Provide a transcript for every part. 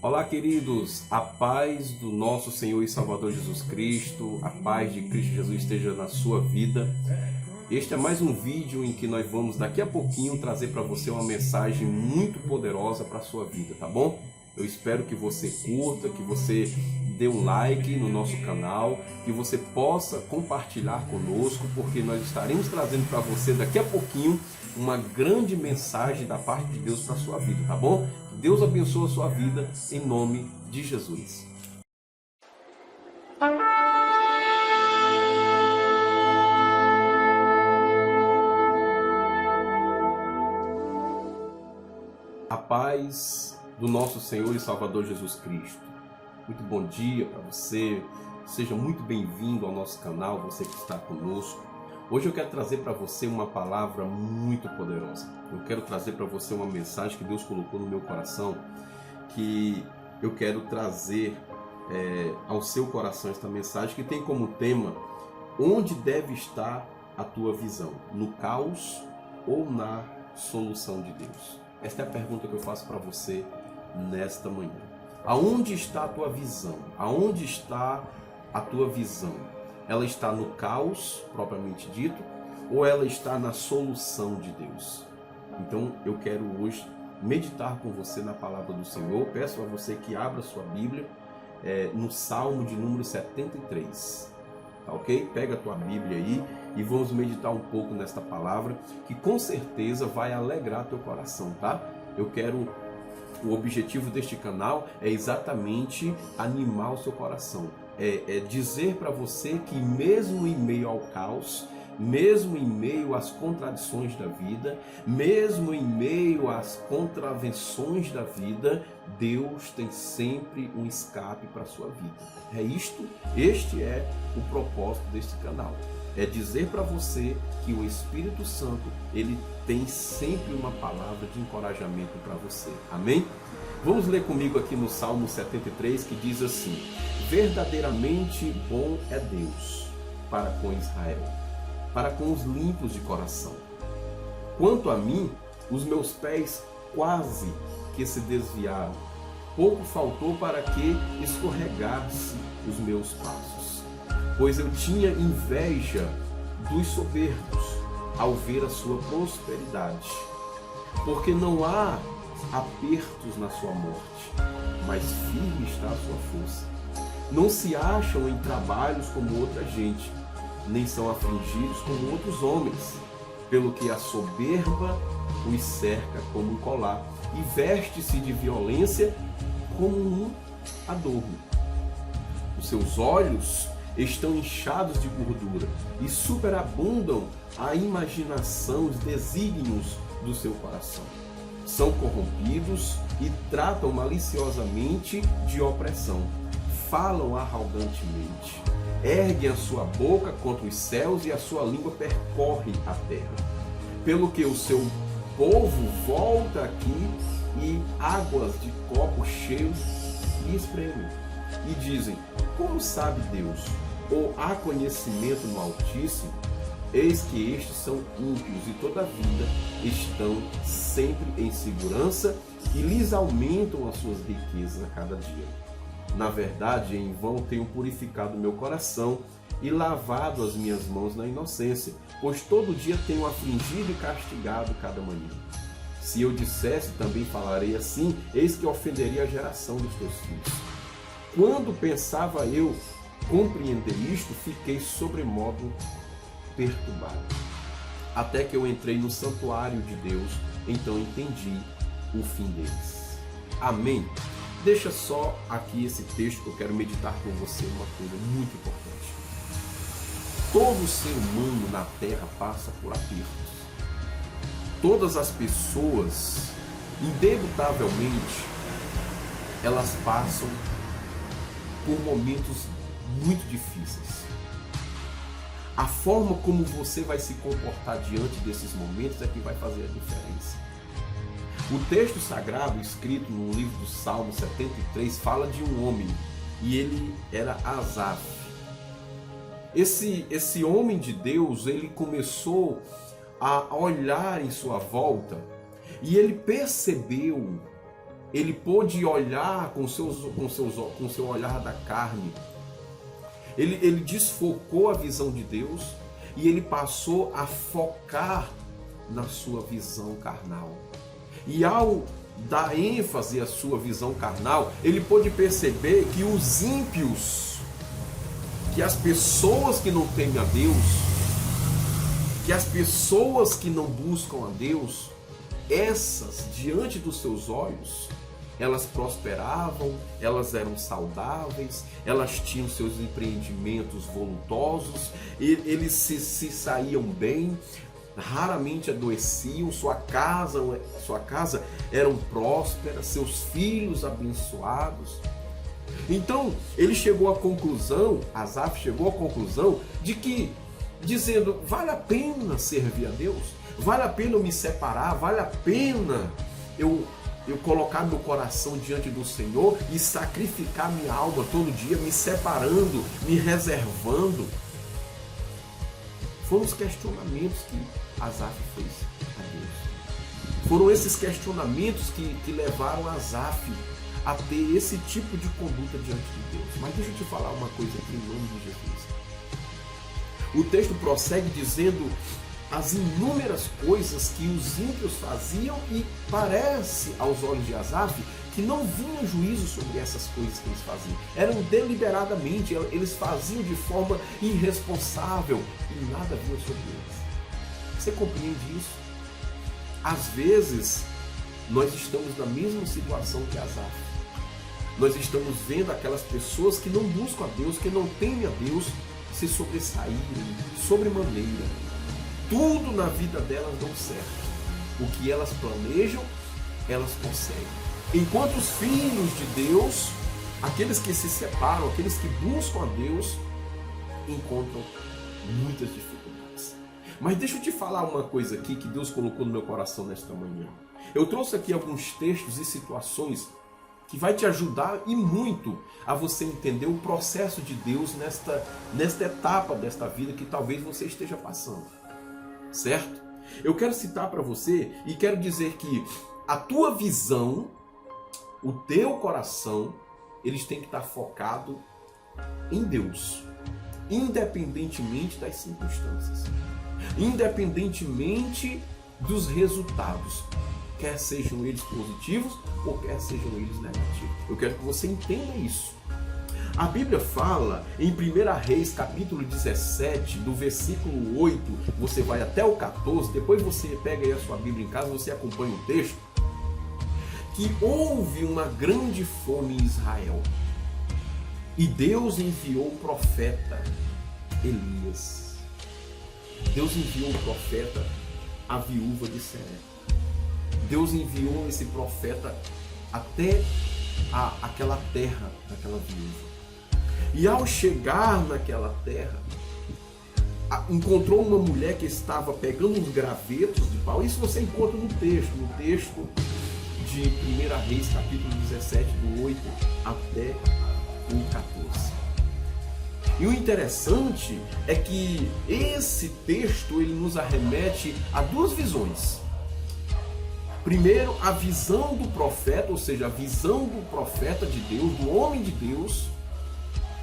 Olá, queridos, a paz do nosso Senhor e Salvador Jesus Cristo, a paz de Cristo Jesus esteja na sua vida. Este é mais um vídeo em que nós vamos daqui a pouquinho trazer para você uma mensagem muito poderosa para a sua vida, tá bom? Eu espero que você curta, que você dê um like no nosso canal, que você possa compartilhar conosco, porque nós estaremos trazendo para você daqui a pouquinho uma grande mensagem da parte de Deus para a sua vida, tá bom? Que Deus abençoe a sua vida em nome de Jesus. A paz do nosso Senhor e Salvador Jesus Cristo. Muito bom dia para você, seja muito bem-vindo ao nosso canal, você que está conosco. Hoje eu quero trazer para você uma palavra muito poderosa. Eu quero trazer para você uma mensagem que Deus colocou no meu coração, que eu quero trazer ao seu coração esta mensagem que tem como tema: onde deve estar a tua visão? No caos ou na solução de Deus? Esta é a pergunta que eu faço para você nesta manhã. Aonde está a tua visão? Aonde está a tua visão? Ela está no caos, propriamente dito, ou ela está na solução de Deus? Então eu quero hoje meditar com você na palavra do Senhor. Peço a você que abra sua Bíblia no Salmo de número 73. Tá ok? Pega a tua Bíblia aí e vamos meditar um pouco nesta palavra, que com certeza vai alegrar teu coração, tá? O objetivo deste canal é exatamente animar o seu coração. É dizer para você que mesmo em meio ao caos, mesmo em meio às contradições da vida, mesmo em meio às contravenções da vida, Deus tem sempre um escape para a sua vida. Este é o propósito deste canal. É dizer para você que o Espírito Santo, ele tem sempre uma palavra de encorajamento para você. Amém? Vamos ler comigo aqui no Salmo 73, que diz assim: verdadeiramente bom é Deus para com Israel, para com os limpos de coração. Quanto a mim, os meus pés quase que se desviaram. Pouco faltou para que escorregasse os meus passos. Pois eu tinha inveja dos soberbos ao ver a sua prosperidade. Porque não há apertos na sua morte, mas firme está a sua força. Não se acham em trabalhos como outra gente, nem são afligidos como outros homens, pelo que a soberba os cerca como um colar e veste-se de violência como um adorno. Os seus olhos estão inchados de gordura e superabundam a imaginação, os desígnios do seu coração. São corrompidos e tratam maliciosamente de opressão. Falam arrogantemente. Erguem a sua boca contra os céus e a sua língua percorre a terra. Pelo que o seu povo volta aqui e águas de copos cheios lhe espremem. E dizem: como sabe Deus? Ou há conhecimento no Altíssimo? Eis que estes são ímpios e todavia estão sempre em segurança e lhes aumentam as suas riquezas a cada dia. Na verdade, em vão tenho purificado meu coração e lavado as minhas mãos na inocência, pois todo dia tenho afligido e castigado cada manhã. Se eu dissesse, também falarei assim, eis que ofenderia a geração dos teus filhos. Quando pensava eu compreender isto, fiquei sobremodo perturbado. Até que eu entrei no santuário de Deus, então entendi o fim deles. Amém? Deixa só aqui esse texto que eu quero meditar com você, uma coisa muito importante. Todo ser humano na Terra passa por apertos. Todas as pessoas, indubitavelmente, elas passam por momentos muito difíceis. A forma como você vai se comportar diante desses momentos é que vai fazer a diferença. O texto sagrado escrito no livro do Salmo 73 fala de um homem, e ele era Asaf. Esse homem de Deus, ele começou a olhar em sua volta e ele percebeu ele pôde olhar com seu olhar da carne. Ele desfocou a visão de Deus e ele passou a focar na sua visão carnal. E ao dar ênfase à sua visão carnal, ele pôde perceber que os ímpios, que as pessoas que não temem a Deus, que as pessoas que não buscam a Deus, essas, diante dos seus olhos, elas prosperavam, elas eram saudáveis, elas tinham seus empreendimentos voluntosos, eles se saíam bem, raramente adoeciam, sua casa eram próspera, seus filhos abençoados. Então, ele chegou à conclusão, Asaf chegou à conclusão de que, dizendo, vale a pena servir a Deus, vale a pena eu me separar, vale a pena eu colocar meu coração diante do Senhor e sacrificar minha alma todo dia, me separando, me reservando. Foram os questionamentos que Asaf fez a Deus. Foram esses questionamentos que levaram Asaf a ter esse tipo de conduta diante de Deus. Mas deixa eu te falar uma coisa aqui em nome de Jesus. O texto prossegue dizendo as inúmeras coisas que os ímpios faziam e parece aos olhos de Asaf que não vinha juízo sobre essas coisas que eles faziam. Eram deliberadamente, eles faziam de forma irresponsável e nada vinha sobre eles. Você compreende isso? Às vezes, nós estamos na mesma situação que Asaf. Nós estamos vendo aquelas pessoas que não buscam a Deus, que não temem a Deus, se sobressaírem sobremaneira. Tudo na vida delas dão certo. O que elas planejam, elas conseguem. Enquanto os filhos de Deus, aqueles que se separam, aqueles que buscam a Deus, encontram muitas dificuldades. Mas deixa eu te falar uma coisa aqui que Deus colocou no meu coração nesta manhã. Eu trouxe aqui alguns textos e situações que vai te ajudar e muito a você entender o processo de Deus nesta etapa desta vida que talvez você esteja passando. Certo? Eu quero citar para você e quero dizer que a tua visão, o teu coração, eles têm que estar focado em Deus, independentemente das circunstâncias, independentemente dos resultados, quer sejam eles positivos ou quer sejam eles negativos. Eu quero que você entenda isso. A Bíblia fala em 1 Reis, capítulo 17, do versículo 8, você vai até o 14, depois você pega aí a sua Bíblia em casa, você acompanha o texto, que houve uma grande fome em Israel. E Deus enviou o profeta Elias. Deus enviou o profeta a viúva de Serepta. Deus enviou esse profeta até aquela terra daquela viúva. E ao chegar naquela terra, encontrou uma mulher que estava pegando uns gravetos de pau. Isso você encontra no texto de 1 Reis, capítulo 17, do 8 até o 14. E o interessante é que esse texto ele nos arremete a duas visões. Primeiro, a visão do profeta, ou seja, a visão do profeta de Deus, do homem de Deus,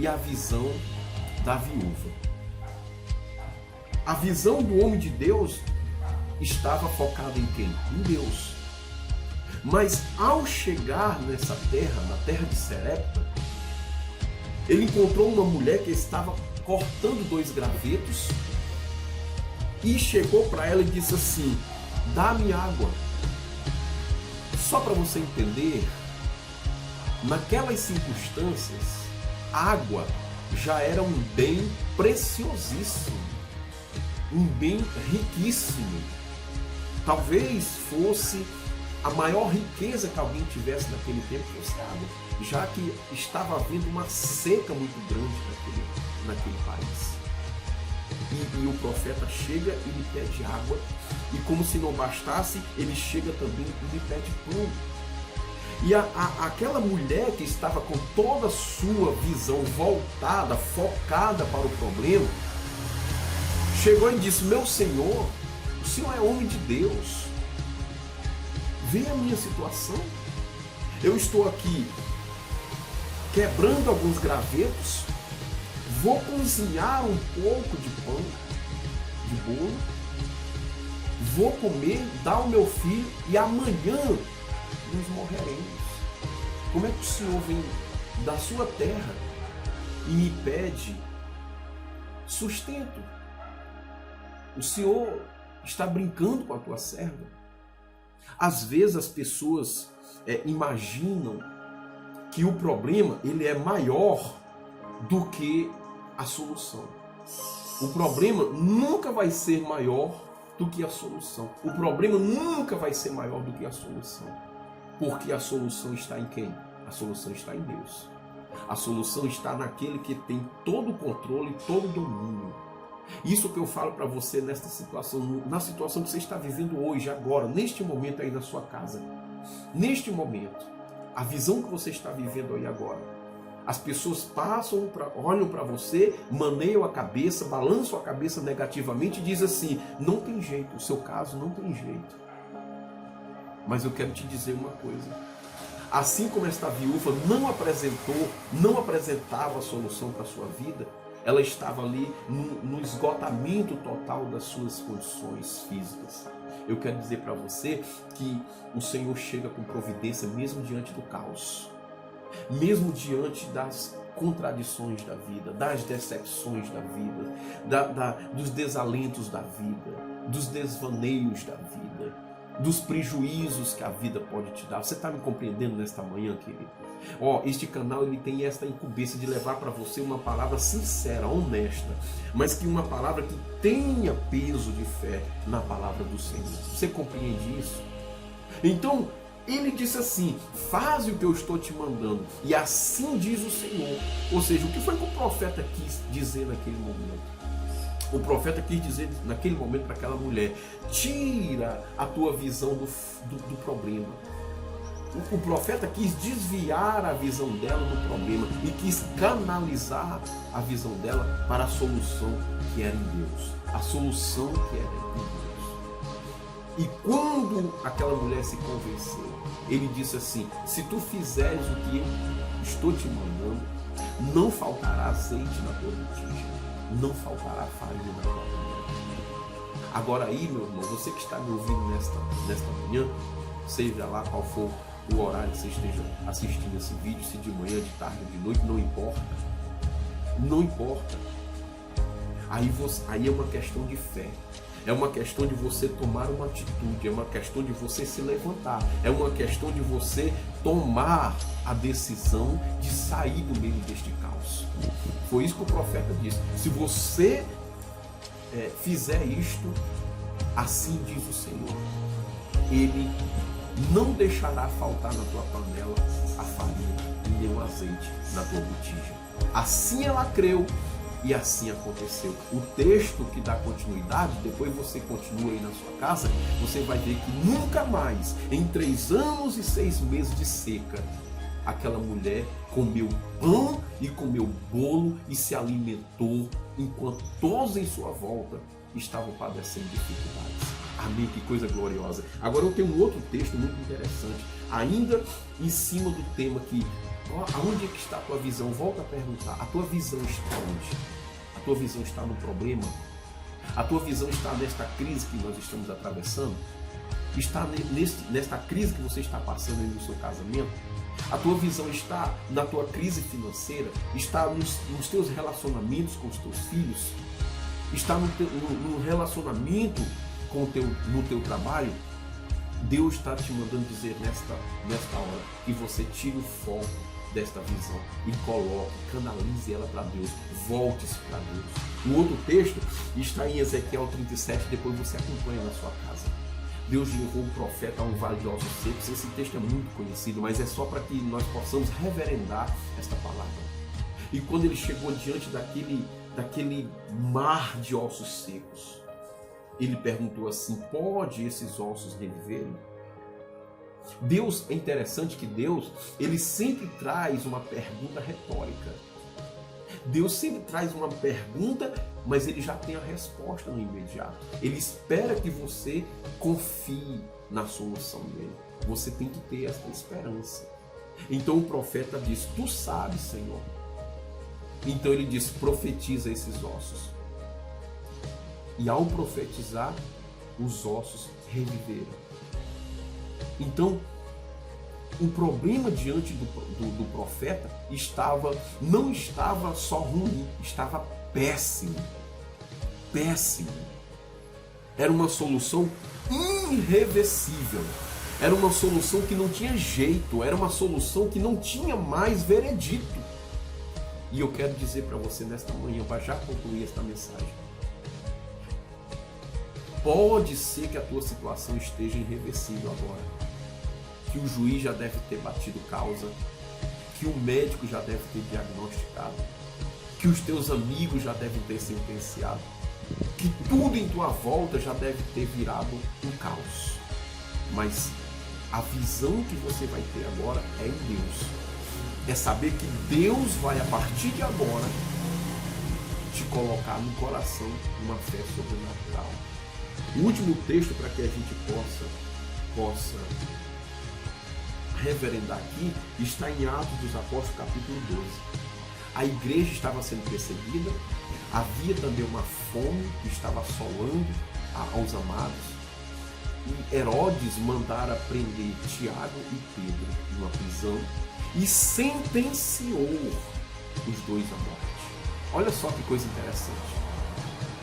e a visão da viúva. A visão do homem de Deus estava focada em quem? Em Deus. Mas ao chegar nessa terra, na terra de Serepta, ele encontrou uma mulher que estava cortando 2 gravetos e chegou para ela e disse assim: dá-me água. Só para você entender, naquelas circunstâncias, água já era um bem preciosíssimo, um bem riquíssimo. Talvez fosse a maior riqueza que alguém tivesse naquele tempo, fosse água, já que estava havendo uma seca muito grande naquele país. E o profeta chega e lhe pede água, e como se não bastasse, ele chega também e lhe pede pão. E aquela mulher que estava com toda a sua visão voltada, focada para o problema, chegou e disse: meu Senhor, o Senhor é homem de Deus, vê a minha situação. Eu estou aqui quebrando alguns gravetos, vou cozinhar um pouco de pão, de bolo, vou comer, dar ao meu filho e amanhã nós morreremos. Como é que o Senhor vem da sua terra e me pede sustento? O Senhor está brincando com a tua serva. Às vezes as pessoas imaginam que o problema ele é maior do que a solução. O problema nunca vai ser maior do que a solução. O problema nunca vai ser maior do que a solução. Porque a solução está em quem? A solução está em Deus. A solução está naquele que tem todo o controle, todo o domínio. Isso que eu falo para você nesta situação, na situação que você está vivendo hoje, agora, neste momento aí na sua casa. Neste momento, a visão que você está vivendo aí agora. As pessoas passam, olham para você, maneiam a cabeça, balançam a cabeça negativamente e dizem assim, não tem jeito, o seu caso não tem jeito. Mas eu quero te dizer uma coisa. Assim como esta viúva não apresentava a solução para a sua vida, ela estava ali no esgotamento total das suas condições físicas. Eu quero dizer para você que o Senhor chega com providência mesmo diante do caos. Mesmo diante das contradições da vida, das decepções da vida, dos desalentos da vida, dos desvaneios da vida, dos prejuízos que a vida pode te dar. Você está me compreendendo nesta manhã, querido? Este canal ele tem esta incumbência de levar para você uma palavra sincera, honesta, mas que uma palavra que tenha peso de fé na palavra do Senhor. Você compreende isso? Então, ele disse assim, faz o que eu estou te mandando, e assim diz o Senhor. Ou seja, o que foi que o profeta quis dizer naquele momento? O profeta quis dizer naquele momento para aquela mulher, tira a tua visão do problema. O profeta quis desviar a visão dela do problema e quis canalizar a visão dela para a solução que era em Deus. A solução que era em Deus. E quando aquela mulher se convenceu, ele disse assim, se tu fizeres o que eu estou te mandando, não faltará azeite na tua botija, não faltará farinha na tua panela. Agora aí, meu irmão, você que está me ouvindo nesta manhã, seja lá qual for o horário que você esteja assistindo esse vídeo, se de manhã, de tarde, de noite, não importa. Não importa. Aí é uma questão de fé. É uma questão de você tomar uma atitude, é uma questão de você se levantar, é uma questão de você tomar a decisão de sair do meio deste caos. Foi isso que o profeta disse. Se você fizer isto, assim diz o Senhor, Ele não deixará faltar na tua panela a farinha e nem o azeite na tua botija. Assim ela creu e assim aconteceu. O texto que dá continuidade, depois você continua aí na sua casa, você vai ver que nunca mais, em 3 anos e 6 meses de seca, aquela mulher comeu pão e comeu bolo e se alimentou, enquanto todos em sua volta estavam padecendo dificuldades. Amém, que coisa gloriosa. Agora eu tenho um outro texto muito interessante, ainda em cima do tema que, aonde é que está a tua visão? Volta a perguntar, a tua visão está onde? A tua visão está no problema? A tua visão está nesta crise que nós estamos atravessando? Está nesta crise que você está passando aí no seu casamento? A tua visão está na tua crise financeira? Está nos teus relacionamentos com os teus filhos? Está no relacionamento no teu trabalho? Deus está te mandando dizer nesta hora que você tire o foco desta visão e coloque, canalize ela para Deus, volte-se para Deus. O outro texto está em Ezequiel 37, depois você acompanha na sua casa. Deus levou o profeta a um vale de ossos secos. Esse texto é muito conhecido, mas é só para que nós possamos reverendar esta palavra. E quando ele chegou diante daquele mar de ossos secos, ele perguntou assim, pode esses ossos reviverem? Deus, é interessante que Deus, ele sempre traz uma pergunta retórica. Deus sempre traz uma pergunta, mas ele já tem a resposta no imediato. Ele espera que você confie na solução dele. Você tem que ter essa esperança. Então o profeta diz: tu sabes, Senhor. Então ele diz: profetiza esses ossos. E ao profetizar, os ossos reviveram. Então, o problema diante do profeta não estava só ruim, estava péssimo. Péssimo. Era uma solução irreversível. Era uma solução que não tinha jeito. Era uma solução que não tinha mais veredito. E eu quero dizer para você nesta manhã, para já concluir esta mensagem. Pode ser que a tua situação esteja irreversível agora. Que o juiz já deve ter batido causa. Que o médico já deve ter diagnosticado. Que os teus amigos já devem ter sentenciado. Que tudo em tua volta já deve ter virado um caos. Mas a visão que você vai ter agora é em Deus. É saber que Deus vai, a partir de agora, te colocar no coração uma fé sobrenatural. O último texto para que a gente possa reverendar aqui está em Atos dos Apóstolos, capítulo 12. A igreja estava sendo perseguida, havia também uma fome que estava assolando aos amados. E Herodes mandara prender Tiago e Pedro numa prisão e sentenciou os dois à morte. Olha só que coisa interessante.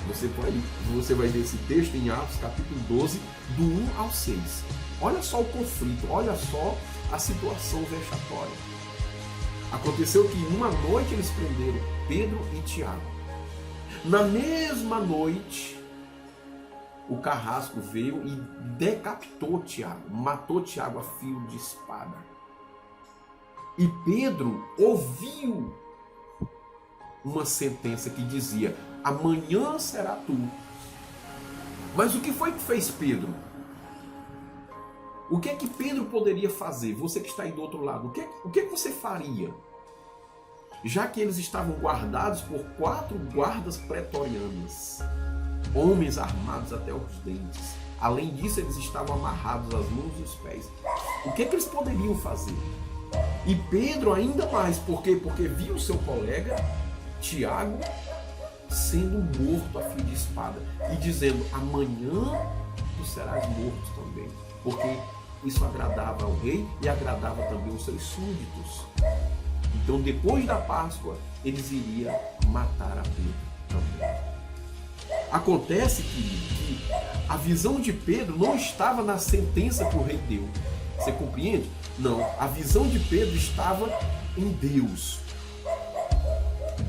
Você vai ler esse texto em Atos capítulo 12, do 1 ao 6. Olha só o conflito, olha só a situação vexatória. Aconteceu que numa noite eles prenderam Pedro e Tiago. Na mesma noite, o carrasco veio e decapitou Tiago, matou Tiago a fio de espada. E Pedro ouviu uma sentença que dizia: amanhã será tu. Mas o que foi que fez Pedro? O que é que Pedro poderia fazer? Você que está aí do outro lado, o que é que você faria? Já que eles estavam guardados por 4 guardas pretorianas, homens armados até os dentes. Além disso, eles estavam amarrados às mãos e os pés. O que é que eles poderiam fazer? E Pedro ainda mais, por quê? Porque viu seu colega Tiago sendo morto a fio de espada e dizendo: amanhã tu serás morto também, porque isso agradava ao rei e agradava também aos seus súditos. Então, depois da Páscoa, eles iriam matar a Pedro também. Acontece, querido, que a visão de Pedro não estava na sentença que o rei deu. Você compreende? Não, a visão de Pedro estava em Deus.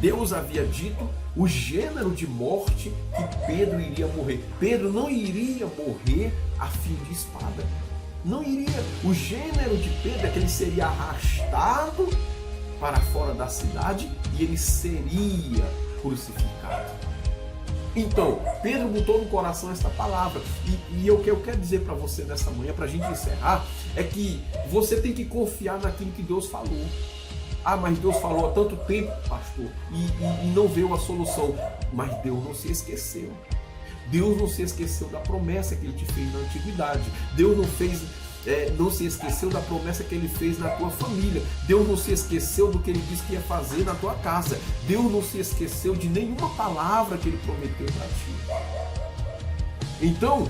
Deus havia dito o gênero de morte que Pedro iria morrer. Pedro não iria morrer a fio de espada. Não iria. O gênero de Pedro é que ele seria arrastado para fora da cidade e ele seria crucificado. Então, Pedro botou no coração esta palavra. E o que eu quero dizer para você nessa manhã, para a gente encerrar, é que você tem que confiar naquilo que Deus falou. Ah, mas Deus falou há tanto tempo, pastor, e não veio a solução. Mas Deus não se esqueceu. Deus não se esqueceu da promessa que Ele te fez na antiguidade. Deus não se esqueceu da promessa que Ele fez na tua família. Deus não se esqueceu do que Ele disse que ia fazer na tua casa. Deus não se esqueceu de nenhuma palavra que Ele prometeu para ti. Então,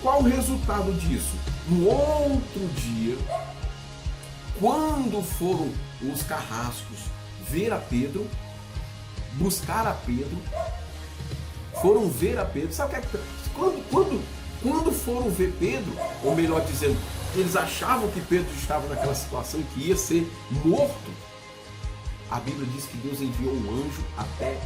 qual o resultado disso? No outro dia, quando foram os carrascos ver a Pedro, buscar a Pedro, foram ver a Pedro. Sabe o que é? Quando foram ver Pedro, ou melhor dizendo, eles achavam que Pedro estava naquela situação e que ia ser morto, a Bíblia diz que Deus enviou um anjo até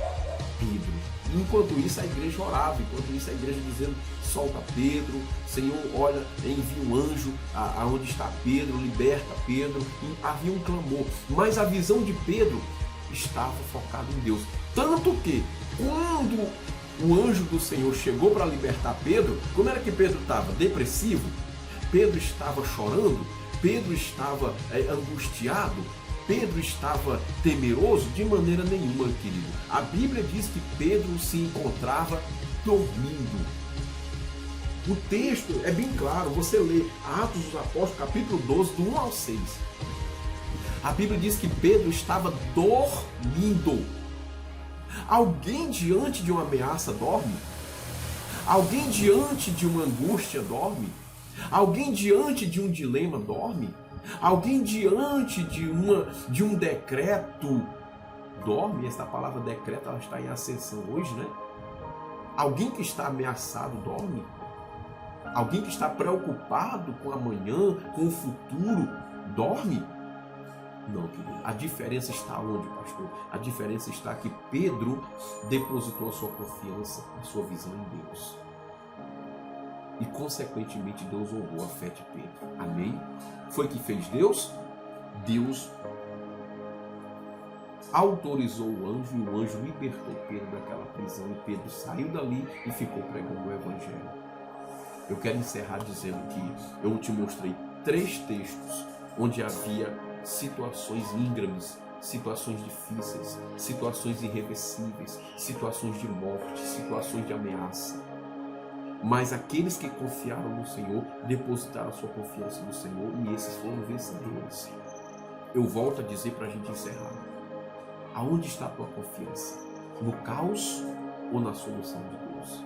Pedro. Enquanto isso, a igreja orava. Enquanto isso, a igreja dizendo: solta Pedro, Senhor, olha, envia um anjo aonde está Pedro, liberta Pedro. E havia um clamor, mas a visão de Pedro estava focada em Deus. Tanto que, quando o anjo do Senhor chegou para libertar Pedro, como era que Pedro estava? Depressivo? Pedro estava chorando? Pedro estava angustiado? Pedro estava temeroso? De maneira nenhuma, querido. A Bíblia diz que Pedro se encontrava dormindo. O texto é bem claro, você lê Atos dos Apóstolos, capítulo 12, do 1 ao 6. A Bíblia diz que Pedro estava dormindo. Alguém diante de uma ameaça dorme? Alguém diante de uma angústia dorme? Alguém diante de um dilema dorme? Alguém diante de um decreto dorme? Essa palavra decreto ela está em ascensão hoje, né? Alguém que está ameaçado dorme? Alguém que está preocupado com amanhã, com o futuro, dorme? Não, querido. A diferença está onde, pastor? A diferença está que Pedro depositou a sua confiança, a sua visão em Deus. E, consequentemente, Deus honrou a fé de Pedro. Amém? Foi que fez Deus? Deus autorizou o anjo e o anjo libertou Pedro daquela prisão. E Pedro saiu dali e ficou pregando o Evangelho. Eu quero encerrar dizendo que eu te mostrei 3 textos onde havia situações íngremes, situações difíceis, situações irreversíveis, situações de morte, situações de ameaça. Mas aqueles que confiaram no Senhor, depositaram a sua confiança no Senhor e esses foram vencedores. Eu volto a dizer para a gente encerrar. Aonde está a tua confiança? No caos ou na solução de Deus?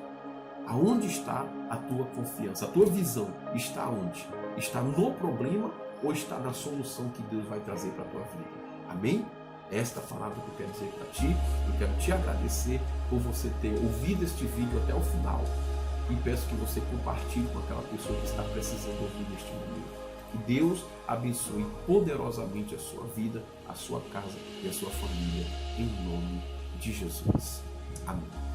Aonde está a tua confiança? A tua visão está onde? Está no problema ou está na solução que Deus vai trazer para a tua vida? Amém? Esta palavra que eu quero dizer para ti. Eu quero te agradecer por você ter ouvido este vídeo até o final. E peço que você compartilhe com aquela pessoa que está precisando ouvir neste momento. Que Deus abençoe poderosamente a sua vida, a sua casa e a sua família. Em nome de Jesus. Amém.